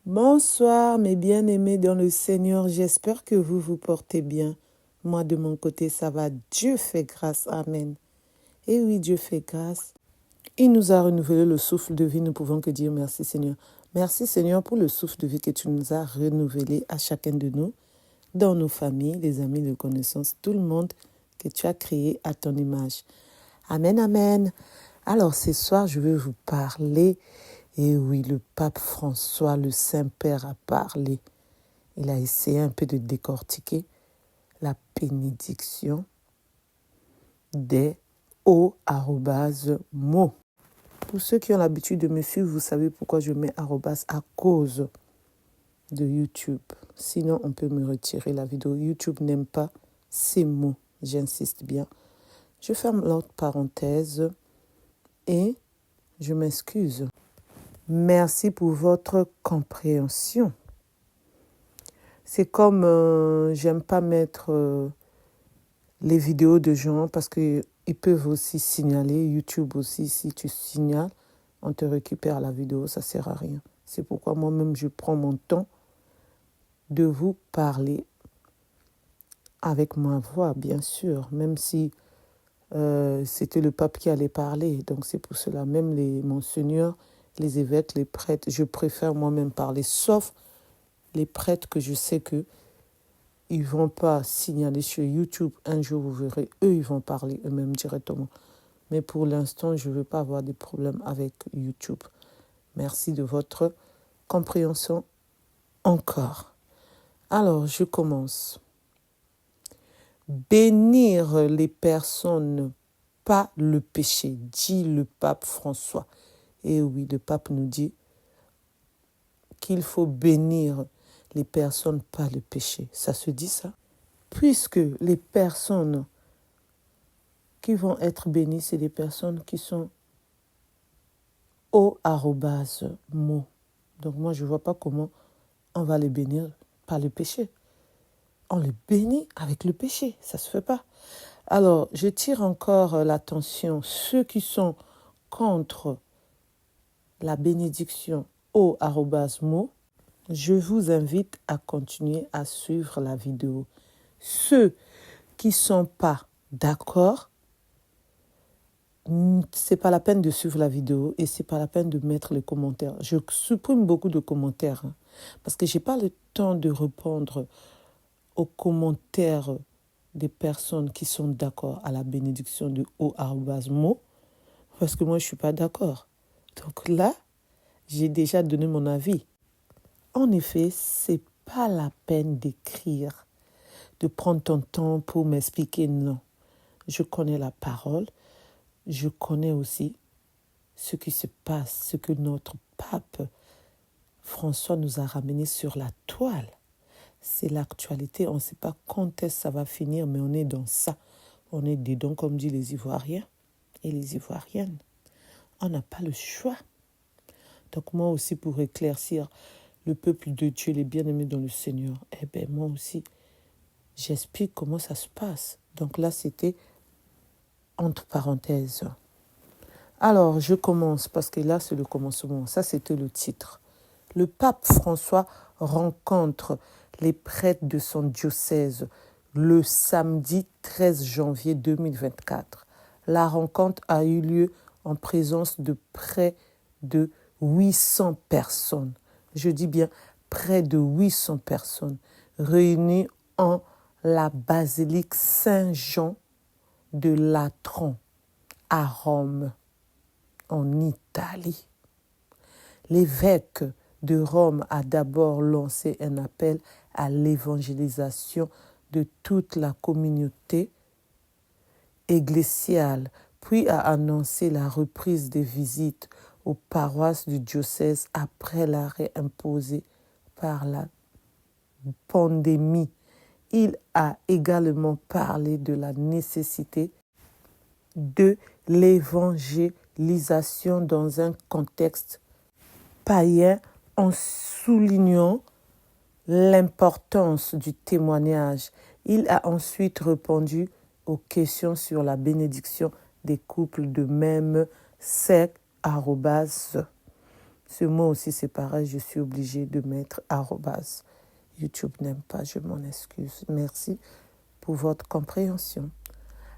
Bonsoir mes bien-aimés dans le Seigneur, j'espère que vous vous portez bien. Moi de mon côté ça va, Dieu fait grâce, amen. Et oui, Dieu fait grâce. Il nous a renouvelé le souffle de vie, nous pouvons que dire merci Seigneur. Merci Seigneur pour le souffle de vie que tu nous as renouvelé à chacun de nous, dans nos familles, les amis de connaissance, tout le monde que tu as créé à ton image. Amen, amen. Alors ce soir, je vais vous parler. Et oui, le pape François, le Saint-Père, a parlé. Il a essayé un peu de décortiquer la bénédiction des mots. Pour ceux qui ont l'habitude de me suivre, vous savez pourquoi je mets arrobas à cause de YouTube. Sinon, on peut me retirer la vidéo. YouTube n'aime pas ces mots, j'insiste bien. Je ferme l'autre parenthèse et je m'excuse. Merci pour votre compréhension. C'est comme j'aime pas mettre les vidéos de gens parce qu'ils peuvent aussi signaler. YouTube aussi, si tu signales, on te récupère la vidéo, ça sert à rien. C'est pourquoi moi-même je prends mon temps de vous parler avec ma voix, bien sûr, même si c'était le pape qui allait parler. Donc c'est pour cela, même les monseigneurs, les évêques, les prêtres, je préfère moi-même parler, sauf les prêtres que je sais que ils ne vont pas signaler sur YouTube. Un jour, vous verrez, eux, ils vont parler eux-mêmes directement. Mais pour l'instant, je ne veux pas avoir des problèmes avec YouTube. Merci de votre compréhension encore. Alors, je commence. Bénir les personnes, pas le péché, dit le pape François. Et oui, le pape nous dit qu'il faut bénir les personnes, pas le péché. Ça se dit ça? Puisque les personnes qui vont être bénies, c'est des personnes qui sont au mot. Donc moi, je ne vois pas comment on va les bénir par le péché. On les bénit avec le péché, ça ne se fait pas. Alors, je tire encore l'attention, ceux qui sont contre la bénédiction au mot, je vous invite à continuer à suivre la vidéo. Ceux qui ne sont pas d'accord, c'est pas la peine de suivre la vidéo et c'est pas la peine de mettre les commentaires. Je supprime beaucoup de commentaires parce que j'ai pas le temps de répondre aux commentaires des personnes qui sont d'accord à la bénédiction de mot parce que moi je suis pas d'accord. Donc là, j'ai déjà donné mon avis. En effet, c'est pas la peine d'écrire, de prendre ton temps pour m'expliquer. Non, je connais la parole. Je connais aussi ce qui se passe, ce que notre pape François nous a ramené sur la toile. C'est l'actualité, on ne sait pas quand est-ce que ça va finir, mais on est dans ça. On est dedans, comme disent les Ivoiriens et les Ivoiriennes. On n'a pas le choix. Donc moi aussi, pour éclaircir le peuple de Dieu, les bien-aimés dans le Seigneur, moi aussi, j'explique comment ça se passe. Donc là, c'était entre parenthèses. Alors, je commence parce que là, c'est le commencement. Ça, c'était le titre. Le pape François rencontre les prêtres de son diocèse le samedi 13 janvier 2024. La rencontre a eu lieu en présence de près de 800 personnes. Je dis bien près de 800 personnes réunies en la basilique Saint-Jean de Latran à Rome, en Italie. L'évêque de Rome a d'abord lancé un appel à l'évangélisation de toute la communauté ecclésiale, puis a annoncé la reprise des visites aux paroisses du diocèse après l'arrêt imposé par la pandémie. Il a également parlé de la nécessité de l'évangélisation dans un contexte païen en soulignant l'importance du témoignage. Il a ensuite répondu aux questions sur la bénédiction des couples de même sexe, Ce mot aussi, c'est pareil, je suis obligée de mettre arrobase. YouTube n'aime pas, je m'en excuse. Merci pour votre compréhension.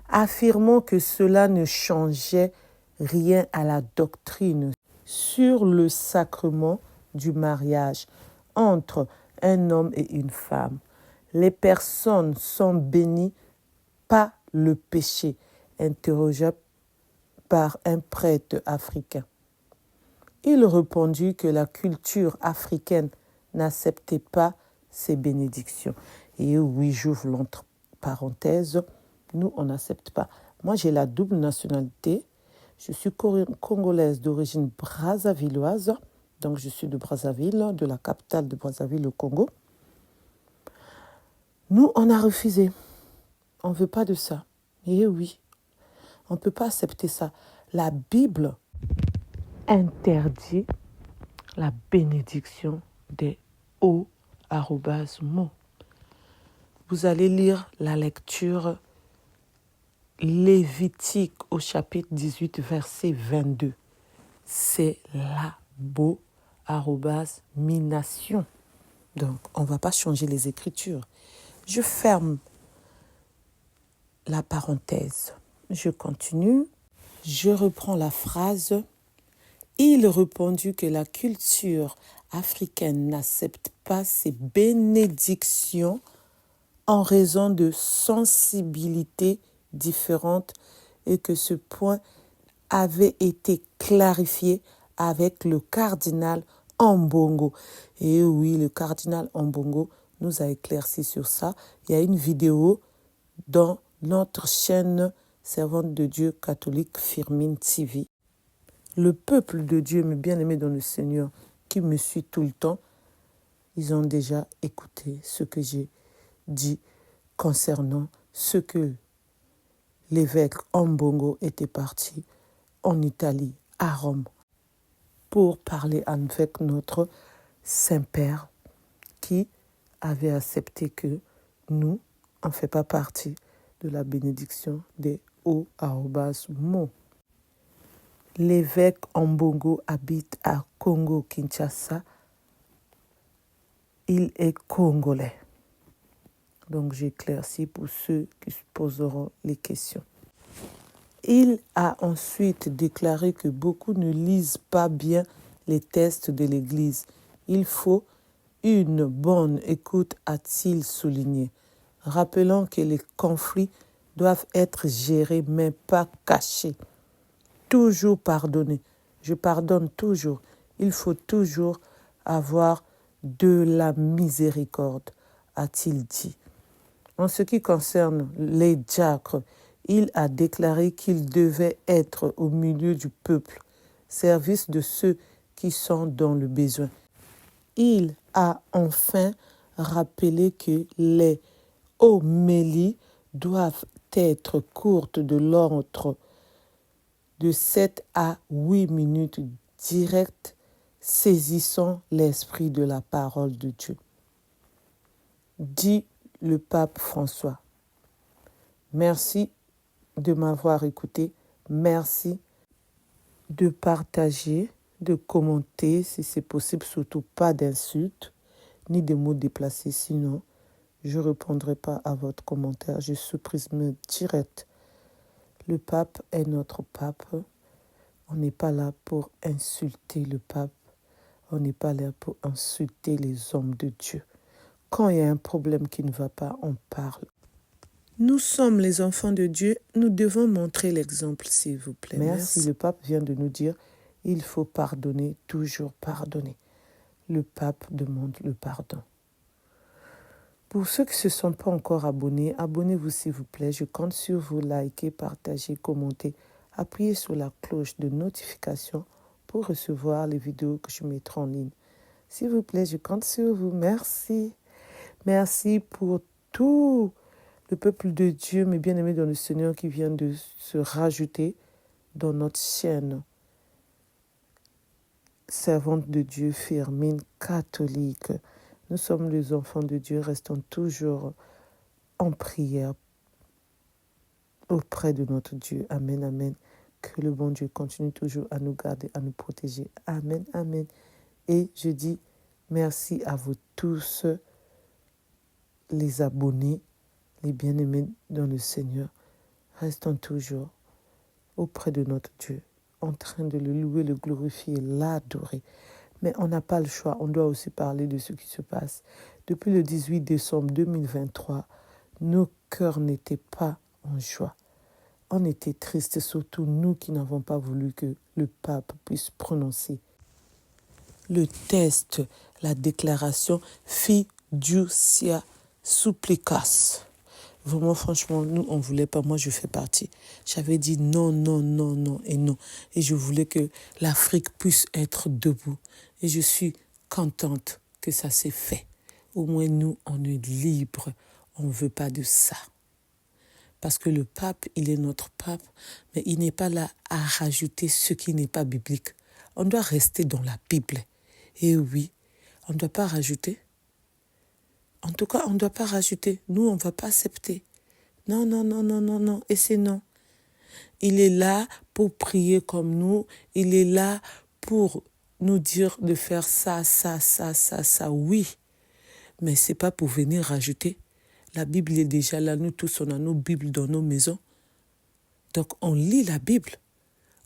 Affirmons que cela ne changeait rien à la doctrine sur le sacrement du mariage entre un homme et une femme. Les personnes sont bénies par le péché, interrogé par un prêtre africain. Il répondit que la culture africaine n'acceptait pas ces bénédictions. Et oui, j'ouvre l'entre parenthèses, nous, on n'accepte pas. Moi, j'ai la double nationalité. Je suis congolaise d'origine brazzavilloise. Donc, je suis de Brazzaville, de la capitale de Brazzaville, au Congo. Nous, on a refusé. On ne veut pas de ça. Et oui, on ne peut pas accepter ça. La Bible interdit la bénédiction des hauts mots. Vous allez lire la lecture Lévitique au chapitre 18, verset 22. C'est la beau mination. Donc, on ne va pas changer les écritures. Je ferme la parenthèse. Je continue. Je reprends la phrase. Il répondit que la culture africaine n'accepte pas ces bénédictions en raison de sensibilités différentes et que ce point avait été clarifié avec le cardinal Ambongo. Et oui, le cardinal Ambongo nous a éclairci sur ça. Il y a une vidéo dans notre chaîne Servante de Dieu catholique Firmine TV. Le peuple de Dieu, mes bien-aimés dans le Seigneur, qui me suit tout le temps, ils ont déjà écouté ce que j'ai dit concernant ce que l'évêque Ambongo était parti en Italie, à Rome, pour parler avec notre Saint-Père qui avait accepté que nous, on ne fait pas partie de la bénédiction des hauts mots. L'évêque Ambongo habite à Congo-Kinshasa. Il est congolais. Donc j'éclaircis pour ceux qui se poseront les questions. Il a ensuite déclaré que beaucoup ne lisent pas bien les textes de l'Église. Il faut une bonne écoute, a-t-il souligné, rappelant que les conflits doivent être gérés mais pas cachés. Toujours pardonner. Je pardonne toujours. Il faut toujours avoir de la miséricorde, a-t-il dit. En ce qui concerne les diacres, il a déclaré qu'ils devaient être au milieu du peuple, service de ceux qui sont dans le besoin. Il a enfin rappelé que les homélies doivent être courtes de l'ordre de 7 à 8 minutes directes, saisissant l'esprit de la parole de Dieu. Dit le pape François. Merci de m'avoir écouté. Merci de partager, de commenter si c'est possible, surtout pas d'insultes ni de mots déplacés, sinon je ne répondrai pas à votre commentaire. Je supprime direct. Le pape est notre pape. On n'est pas là pour insulter le pape. On n'est pas là pour insulter les hommes de Dieu. Quand il y a un problème qui ne va pas, on parle. Nous sommes les enfants de Dieu. Nous devons montrer l'exemple, s'il vous plaît. Merci. Le pape vient de nous dire, il faut pardonner, toujours pardonner. Le pape demande le pardon. Pour ceux qui ne se sont pas encore abonnés, abonnez-vous s'il vous plaît. Je compte sur vous, likez, partagez, commentez. Appuyez sur la cloche de notification pour recevoir les vidéos que je mettrai en ligne. S'il vous plaît, je compte sur vous. Merci. Merci pour tout le peuple de Dieu, mes bien-aimés dans le Seigneur, qui vient de se rajouter dans notre chaîne. Servante de Dieu, Firmine catholique. Nous sommes les enfants de Dieu, restons toujours en prière auprès de notre Dieu. Amen, amen. Que le bon Dieu continue toujours à nous garder, à nous protéger. Amen, amen. Et je dis merci à vous tous, les abonnés, les bien-aimés dans le Seigneur. Restons toujours auprès de notre Dieu, en train de le louer, le glorifier, l'adorer. Mais on n'a pas le choix, on doit aussi parler de ce qui se passe. Depuis le 18 décembre 2023, nos cœurs n'étaient pas en joie. On était tristes, surtout nous qui n'avons pas voulu que le pape puisse prononcer le test, la déclaration fiducia supplicas. Vraiment, franchement, nous, on ne voulait pas. Moi, je fais partie. J'avais dit non, non, non, non et non. Et je voulais que l'Afrique puisse être debout. Et je suis contente que ça s'est fait. Au moins, nous, on est libres. On ne veut pas de ça. Parce que le pape, il est notre pape, mais il n'est pas là à rajouter ce qui n'est pas biblique. On doit rester dans la Bible. Et oui, on ne doit pas rajouter. En tout cas, on ne doit pas rajouter. Nous, on ne va pas accepter. Non, non, non, non, non, non. Et c'est non. Il est là pour prier comme nous. Il est là pour nous dire de faire ça, ça, ça, ça, ça. Oui. Mais ce n'est pas pour venir rajouter. La Bible est déjà là. Nous tous, on a nos Bibles dans nos maisons. Donc, on lit la Bible.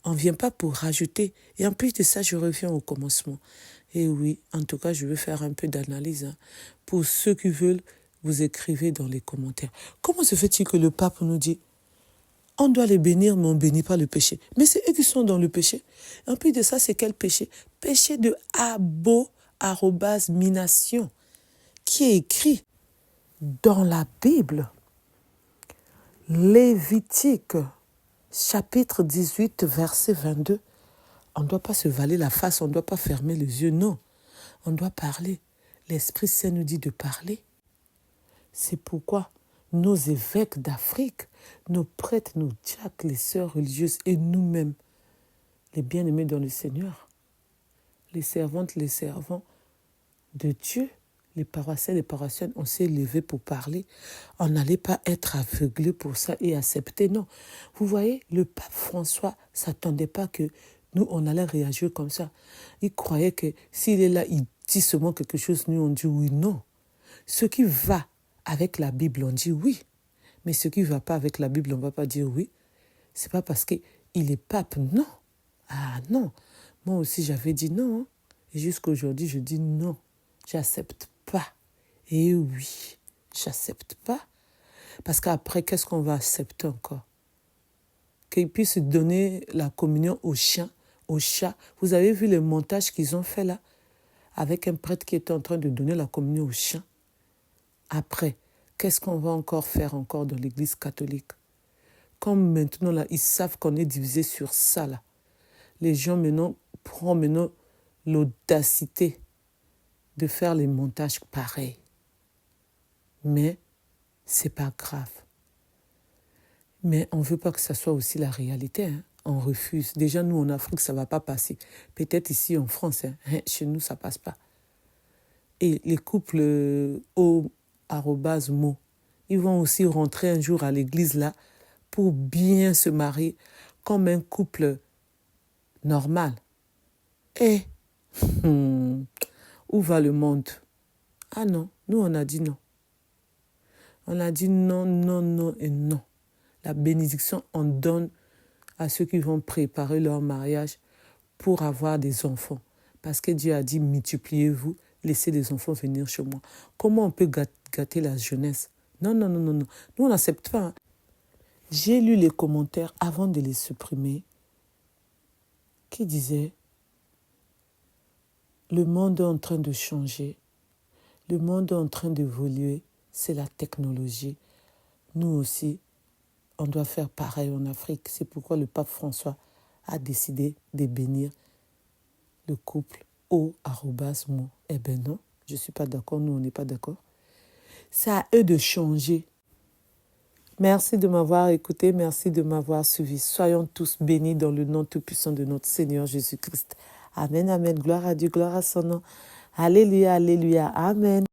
On ne vient pas pour rajouter. Et en plus de ça, je reviens au commencement. Et oui, en tout cas, je vais faire un peu d'analyse. Pour ceux qui veulent, vous écrivez dans les commentaires. Comment se fait-il que le pape nous dit on doit les bénir, mais on ne bénit pas le péché? Mais c'est eux qui sont dans le péché. Et en plus de ça, c'est quel péché? Péché de abo-mination, qui est écrit dans la Bible. Lévitique, chapitre 18, verset 22. On ne doit pas se valer la face, on ne doit pas fermer les yeux, non. On doit parler. L'Esprit Saint nous dit de parler. C'est pourquoi nos évêques d'Afrique, nos prêtres, nos diacres, les sœurs religieuses et nous-mêmes, les bien-aimés dans le Seigneur, les servantes, les servants de Dieu, les paroissiens, les paroissiennes, on s'est levés pour parler. On n'allait pas être aveuglés pour ça et accepter, non. Vous voyez, le pape François ne s'attendait pas que nous, on allait réagir comme ça. Il croyait que s'il est là, il dit seulement quelque chose, nous, on dit oui, non. Ce qui va avec la Bible, on dit oui. Mais ce qui ne va pas avec la Bible, on ne va pas dire oui. Ce n'est pas parce qu'il est pape, non. Ah non. Moi aussi, j'avais dit non. Hein. Et jusqu'à aujourd'hui, je dis non. J'accepte pas. Et oui, j'accepte pas. Parce qu'après, qu'est-ce qu'on va accepter encore? Qu'ils puissent donner la communion aux chiens, aux chats. Vous avez vu le montage qu'ils ont fait là? Avec un prêtre qui était en train de donner la communion aux chiens. Après, qu'est-ce qu'on va encore faire encore dans l'église catholique? Comme maintenant, là, ils savent qu'on est divisé sur ça, là. Les gens maintenant prennent l'audacité de faire les montages pareils. Mais c'est pas grave. Mais on ne veut pas que ça soit aussi la réalité. Hein. On refuse. Déjà, nous, en Afrique, ça ne va pas passer. Peut-être ici, en France, hein. Chez nous, ça ne passe pas. Et les couples @mo, ils vont aussi rentrer un jour à l'église, là, pour bien se marier, comme un couple normal. Et où va le monde? Ah non, nous, on a dit non. On a dit non, non, non et non. La bénédiction, on donne à ceux qui vont préparer leur mariage pour avoir des enfants. Parce que Dieu a dit, multipliez-vous, laissez des enfants venir chez moi. Comment on peut gâter la jeunesse? Non, non, non, non, non. Nous, on n'accepte pas. Hein. J'ai lu les commentaires avant de les supprimer qui disaient, le monde est en train de changer, le monde est en train d'évoluer, c'est la technologie. Nous aussi, on doit faire pareil en Afrique. C'est pourquoi le pape François a décidé de bénir le couple @mo. Eh bien non, je ne suis pas d'accord, nous on n'est pas d'accord. C'est à eux de changer. Merci de m'avoir écouté, merci de m'avoir suivi. Soyons tous bénis dans le nom tout-puissant de notre Seigneur Jésus-Christ. Amen, amen. Gloire à Dieu, gloire à son nom. Alléluia, alléluia, amen.